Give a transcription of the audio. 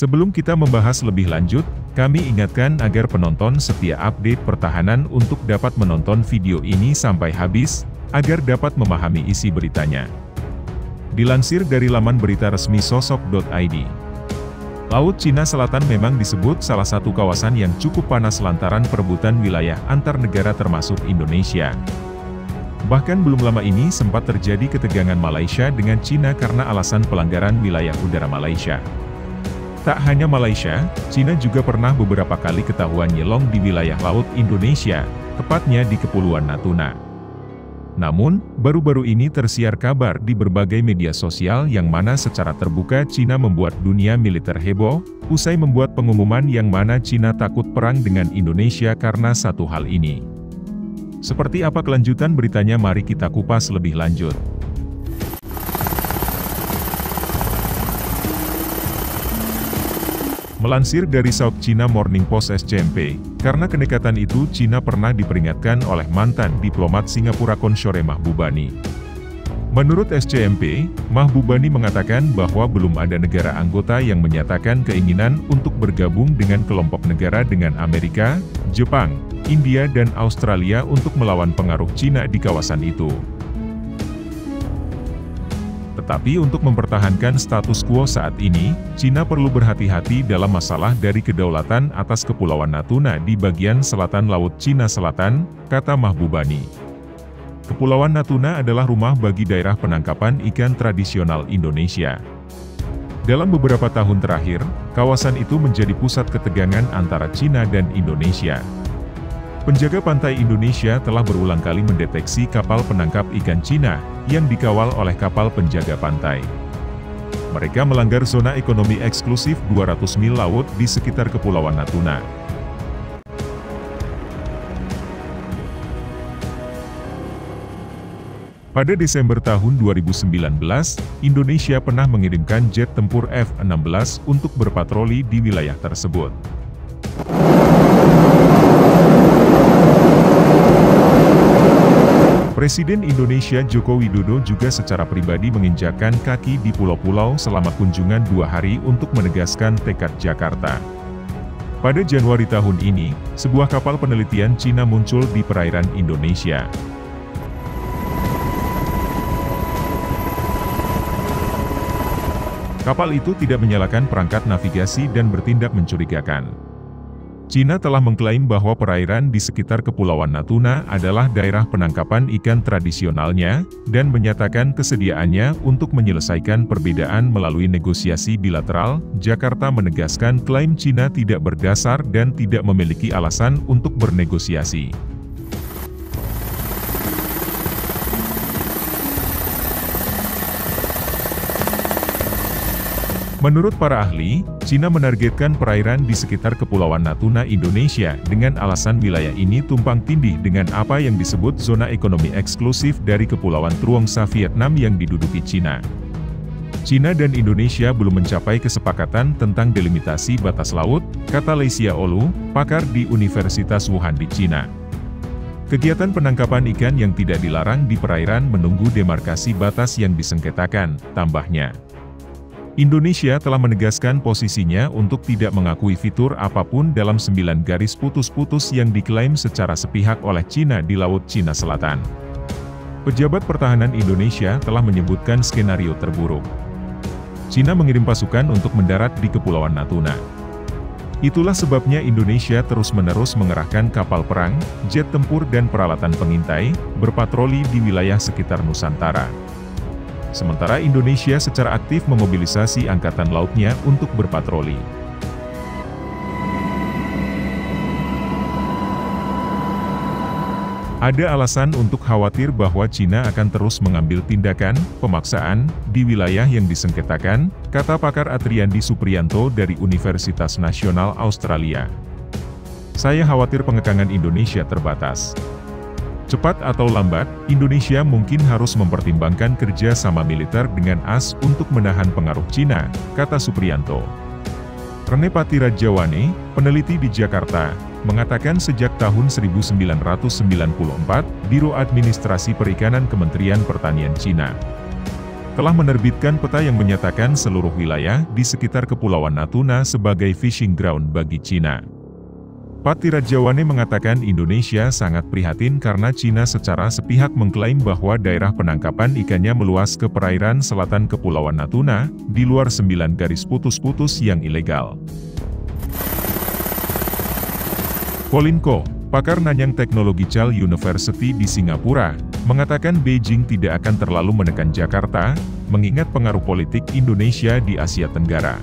Sebelum kita membahas lebih lanjut, kami ingatkan agar penonton setia update pertahanan untuk dapat menonton video ini sampai habis, agar dapat memahami isi beritanya. Dilansir dari laman berita resmi sosok.id. Laut Cina Selatan memang disebut salah satu kawasan yang cukup panas lantaran perebutan wilayah antar negara termasuk Indonesia. Bahkan belum lama ini sempat terjadi ketegangan Malaysia dengan Cina karena alasan pelanggaran wilayah udara Malaysia. Tak hanya Malaysia, Cina juga pernah beberapa kali ketahuan nyelong di wilayah laut Indonesia, tepatnya di Kepulauan Natuna. Namun, baru-baru ini tersiar kabar di berbagai media sosial yang mana secara terbuka Cina membuat dunia militer heboh, usai membuat pengumuman yang mana Cina takut perang dengan Indonesia karena satu hal ini. Seperti apa kelanjutan beritanya, mari kita kupas lebih lanjut. Melansir dari South China Morning Post SCMP, karena kenekatan itu Cina pernah diperingatkan oleh mantan diplomat Singapura Conshore Mahbubani. Menurut SCMP, Mahbubani mengatakan bahwa belum ada negara anggota yang menyatakan keinginan untuk bergabung dengan kelompok negara dengan Amerika, Jepang, India dan Australia untuk melawan pengaruh Cina di kawasan itu. Tetapi untuk mempertahankan status quo saat ini, Cina perlu berhati-hati dalam masalah dari kedaulatan atas Kepulauan Natuna di bagian selatan Laut Cina Selatan, kata Mahbubani. Kepulauan Natuna adalah rumah bagi daerah penangkapan ikan tradisional Indonesia. Dalam beberapa tahun terakhir, kawasan itu menjadi pusat ketegangan antara Cina dan Indonesia. Penjaga pantai Indonesia telah berulang kali mendeteksi kapal penangkap ikan Cina yang dikawal oleh kapal penjaga pantai. Mereka melanggar zona ekonomi eksklusif 200 mil laut di sekitar Kepulauan Natuna. Pada Desember tahun 2019, Indonesia pernah mengirimkan jet tempur F-16 untuk berpatroli di wilayah tersebut. Presiden Indonesia Joko Widodo juga secara pribadi menginjakkan kaki di pulau-pulau selama kunjungan 2 hari untuk menegaskan tekad Jakarta. Pada Januari tahun ini, sebuah kapal penelitian Cina muncul di perairan Indonesia. Kapal itu tidak menyalakan perangkat navigasi dan bertindak mencurigakan. Cina telah mengklaim bahwa perairan di sekitar Kepulauan Natuna adalah daerah penangkapan ikan tradisionalnya, dan menyatakan kesediaannya untuk menyelesaikan perbedaan melalui negosiasi bilateral. Jakarta menegaskan klaim Cina tidak berdasar dan tidak memiliki alasan untuk bernegosiasi. Menurut para ahli, Cina menargetkan perairan di sekitar Kepulauan Natuna Indonesia dengan alasan wilayah ini tumpang tindih dengan apa yang disebut zona ekonomi eksklusif dari Kepulauan Truongsa Vietnam yang diduduki Cina. Cina dan Indonesia belum mencapai kesepakatan tentang delimitasi batas laut, kata Leisia Olu, pakar di Universitas Wuhan di Cina. Kegiatan penangkapan ikan yang tidak dilarang di perairan menunggu demarkasi batas yang disengketakan, tambahnya. Indonesia telah menegaskan posisinya untuk tidak mengakui fitur apapun dalam 9 garis putus-putus yang diklaim secara sepihak oleh Cina di Laut Cina Selatan. Pejabat Pertahanan Indonesia telah menyebutkan skenario terburuk. Cina mengirim pasukan untuk mendarat di Kepulauan Natuna. Itulah sebabnya Indonesia terus-menerus mengerahkan kapal perang, jet tempur dan peralatan pengintai, berpatroli di wilayah sekitar Nusantara. Sementara Indonesia secara aktif memobilisasi angkatan lautnya untuk berpatroli. Ada alasan untuk khawatir bahwa Cina akan terus mengambil tindakan pemaksaan di wilayah yang disengketakan, kata pakar Atriandi Supriyanto dari Universitas Nasional Australia. Saya khawatir pengekangan Indonesia terbatas. Cepat atau lambat, Indonesia mungkin harus mempertimbangkan kerja sama militer dengan AS untuk menahan pengaruh Cina, kata Supriyanto. Rene Patirajawane, peneliti di Jakarta, mengatakan sejak tahun 1994, Biro Administrasi Perikanan Kementerian Pertanian Cina telah menerbitkan peta yang menyatakan seluruh wilayah di sekitar Kepulauan Natuna sebagai fishing ground bagi Cina. Pati Rajawane mengatakan Indonesia sangat prihatin karena Cina secara sepihak mengklaim bahwa daerah penangkapan ikannya meluas ke perairan selatan Kepulauan Natuna, di luar 9 garis putus-putus yang ilegal. Colin Koh, pakar Nanyang Technological University di Singapura, mengatakan Beijing tidak akan terlalu menekan Jakarta, mengingat pengaruh politik Indonesia di Asia Tenggara.